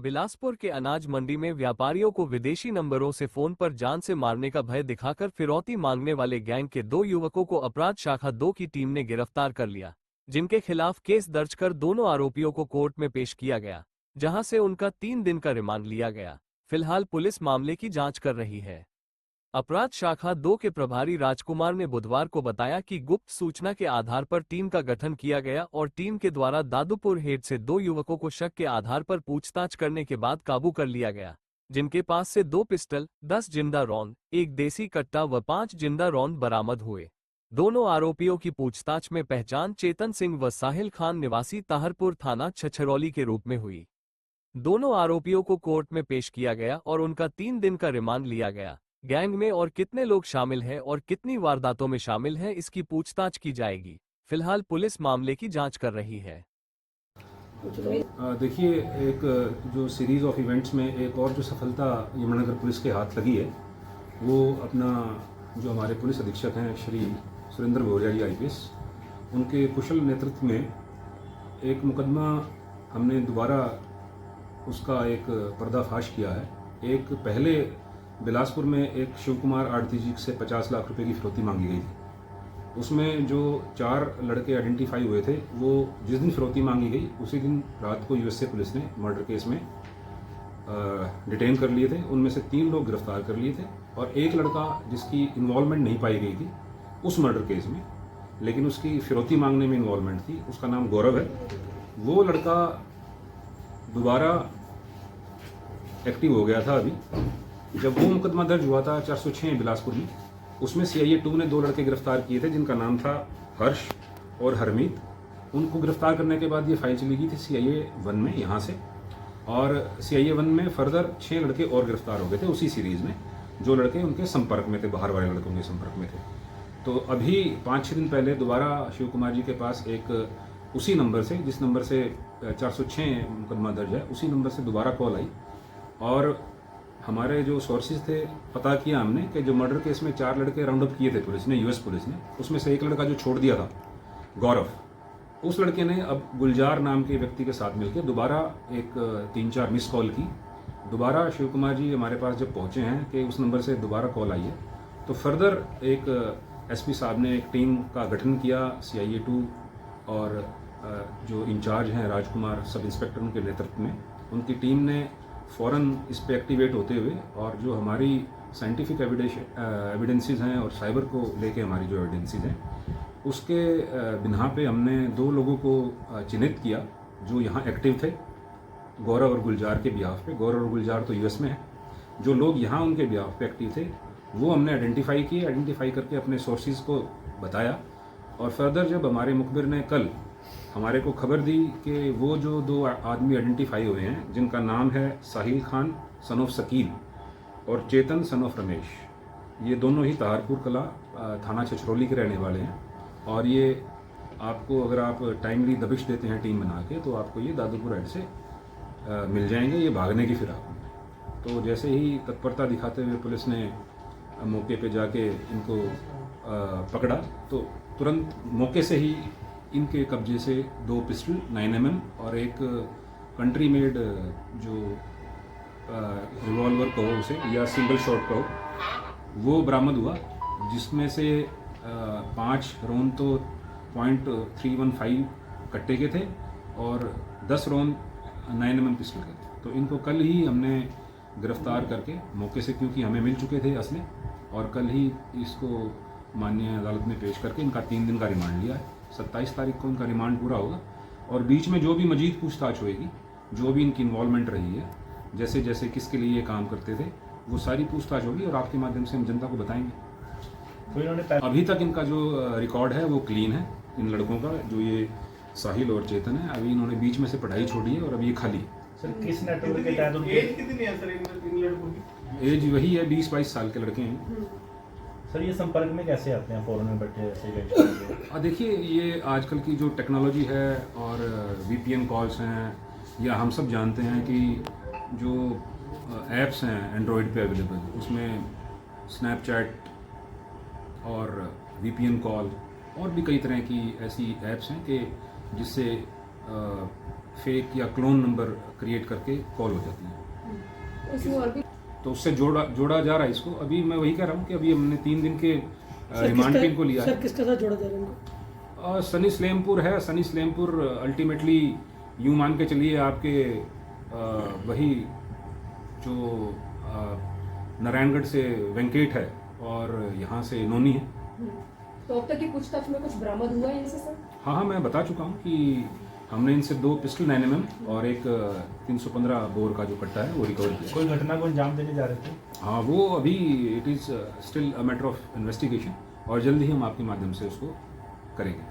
बिलासपुर के अनाज मंडी में व्यापारियों को विदेशी नंबरों से फोन पर जान से मारने का भय दिखाकर फिरौती मांगने वाले गैंग के 2 युवकों को अपराध शाखा 2 की टीम ने गिरफ्तार कर लिया, जिनके खिलाफ केस दर्ज कर दोनों आरोपियों को कोर्ट में पेश किया गया, जहां से उनका 3 दिन का रिमांड लिया गया। फिलहाल पुलिस मामले की जांच कर रही है। अपराध शाखा 2 के प्रभारी राजकुमार ने बुधवार को बताया कि गुप्त सूचना के आधार पर टीम का गठन किया गया और टीम के द्वारा दादूपुर हेड से 2 युवकों को शक के आधार पर पूछताछ करने के बाद काबू कर लिया गया, जिनके पास से 2 पिस्टल, 10 जिंदा रौंद, 1 देसी कट्टा व 5 जिंदा रौंद बरामद हुए। दोनों आरोपियों की पूछताछ में पहचान चेतन सिंह व साहिल खान निवासी ताहरपुर थाना छछरौली के रूप में हुई। दोनों आरोपियों को कोर्ट में पेश किया गया और उनका 3 दिन का रिमांड लिया गया। गैंग में और कितने लोग शामिल हैं और कितनी वारदातों में शामिल हैं, इसकी पूछताछ की जाएगी। फिलहाल पुलिस मामले की जांच कर रही है। देखिए, एक जो सीरीज ऑफ इवेंट्स में एक और जो सफलता यमुनानगर पुलिस के हाथ लगी है, वो अपना जो हमारे पुलिस अधीक्षक हैं श्री सुरेंद्र भौरिया जी IPS, उनके कुशल नेतृत्व में एक मुकदमा हमने दोबारा उसका एक पर्दाफाश किया है। एक पहले बिलासपुर में एक शिव कुमार आड़ती जी से 50 लाख रुपए की फिरौती मांगी गई थी। उसमें जो 4 लड़के आइडेंटिफाई हुए थे, वो जिस दिन फिरौती मांगी गई उसी दिन रात को USA पुलिस ने मर्डर केस में डिटेन कर लिए थे। उनमें से 3 लोग गिरफ्तार कर लिए थे और एक लड़का जिसकी इन्वॉल्वमेंट नहीं पाई गई थी उस मर्डर केस में, लेकिन उसकी फिरौती मांगने में इन्वॉल्वमेंट थी, उसका नाम गौरव है। वो लड़का दोबारा एक्टिव हो गया था अभी। जब वो मुकदमा दर्ज हुआ था 406 बिलासपुर में, उसमें CIA 2 ने 2 लड़के गिरफ्तार किए थे, जिनका नाम था हर्ष और हरमीत। उनको गिरफ्तार करने के बाद ये फाइल चली गई थी CIA 1 में यहाँ से, और CIA 1 में फर्दर 6 लड़के और गिरफ्तार हो गए थे उसी सीरीज में, जो लड़के उनके संपर्क में थे, बाहर वाले लड़कों के संपर्क में थे। तो अभी 5-6 दिन पहले दोबारा शिव कुमार जी के पास एक उसी नंबर से, जिस नंबर से 406 मुकदमा दर्ज है, उसी नंबर से दोबारा कॉल आई और हमारे जो सोर्सेज थे, पता किया हमने कि जो मर्डर केस में 4 लड़के राउंड अप किए थे पुलिस ने, US पुलिस ने, उसमें से एक लड़का जो छोड़ दिया था गौरव, उस लड़के ने अब गुलजार नाम के व्यक्ति के साथ मिलकर दोबारा एक 3-4 मिस कॉल की। दोबारा शिव कुमार जी हमारे पास जब पहुंचे हैं कि उस नंबर से दोबारा कॉल आई है, तो फर्दर एक SP साहब ने एक टीम का गठन किया CIA 2 और जो इंचार्ज हैं राजकुमार सब इंस्पेक्टर उनके नेतृत्व में, उनकी टीम ने फ़ौरन इस पे एक्टिवेट होते हुए और जो हमारी साइंटिफिक एविडेंसेस हैं और साइबर को लेके हमारी जो एविडेंसेस हैं, उसके बिना पे हमने 2 लोगों को चिन्हित किया जो यहाँ एक्टिव थे, गौरव और गुलजार के बिहाफ पे। गौरव और गुलजार तो US में है। जो लोग यहाँ उनके बिहाफ पे एक्टिव थे वो हमने आइडेंटिफाई किए, आइडेंटिफाई करके अपने सोर्सेज को बताया, और फर्दर जब हमारे मुखबिर ने कल हमारे को खबर दी कि वो जो 2 आदमी आइडेंटिफाई हुए हैं, जिनका नाम है साहिल खान सन ऑफ शकील और चेतन सन ऑफ रमेश, ये दोनों ही ताहरपुर कला थाना छछरौली के रहने वाले हैं, और ये आपको अगर आप टाइमली दबिश देते हैं टीम बना के, तो आपको ये दादूपुर हेड से मिल जाएंगे, ये भागने की फिराक में। तो जैसे ही तत्परता दिखाते हुए पुलिस ने मौके पे जाके इनको पकड़ा, तो तुरंत मौके से ही इनके कब्जे से 2 पिस्टल 9mm और एक कंट्री मेड जो रिवॉल्वर कहो उसे, या सिंगल शॉट कहो, वो बरामद हुआ, जिसमें से 5 रौंद तो .315 कट्टे के थे और 10 रौंद 9mm पिस्टल के थे। तो इनको कल ही हमने गिरफ्तार करके मौके से, क्योंकि हमें मिल चुके थे असले, और कल ही इसको माननीय अदालत में पेश करके इनका 3 दिन का रिमांड लिया है। 27 तारीख को इनका रिमांड पूरा होगा, और बीच में जो भी मजीद पूछताछ होएगी, जो भी इनकी इन्वॉल्वमेंट रही है, जैसे जैसे किसके लिए ये काम करते थे, वो सारी पूछताछ होगी और आपके माध्यम से हम जनता को बताएंगे। तो इन्होंने अभी तक इनका जो रिकॉर्ड है वो क्लीन है इन लड़कों का, जो ये साहिल और चेतन है। अभी इन्होंने बीच में से पढ़ाई छोड़ी है और अभी ये खाली। सर, किस नेटवर्क के तहत उनकी एज कितनी है सर इन लड़कों की? एज वही है, 20-22 साल के लड़के हैं। सर, ये संपर्क में कैसे आते हैं फॉरेन में बैठे ऐसे? देखिए, ये आजकल की जो टेक्नोलॉजी है और VPN कॉल्स हैं, या हम सब जानते हैं कि जो ऐप्स हैं एंड्रॉयड पे अवेलेबल, उसमें स्नैपचैट और VPN कॉल और भी कई तरह की ऐसी ऐप्स हैं कि जिससे फेक या क्लोन नंबर क्रिएट करके कॉल हो जाती है। इसमें और भी तो उससे जोड़ा जा रहा है इसको। अभी मैं वही कह रहा हूँ कि अभी हमने 3 दिन के रिमांड पे इनको लिया है। सर किसके साथ जोड़ा जा रहा है इनको? सनी सलेमपुर है। सनी सलेमपुर अल्टीमेटली यूँ मान के चलिए आपके वही जो नारायणगढ़ से वेंकट है और यहाँ से नोनी है। तो अब तक की पूछताछ में कुछ बरामद हुआ है इनसे सर? हाँ, मैं बता चुका हूँ कि हमने इनसे 2 पिस्टल 9mm और एक 315 बोर का जो कट्टा है वो रिकवर किया। कोई घटना को अंजाम देने जा रहे थे? हाँ, वो अभी it is still a matter of investigation और जल्दी ही हम आपके माध्यम से उसको करेंगे।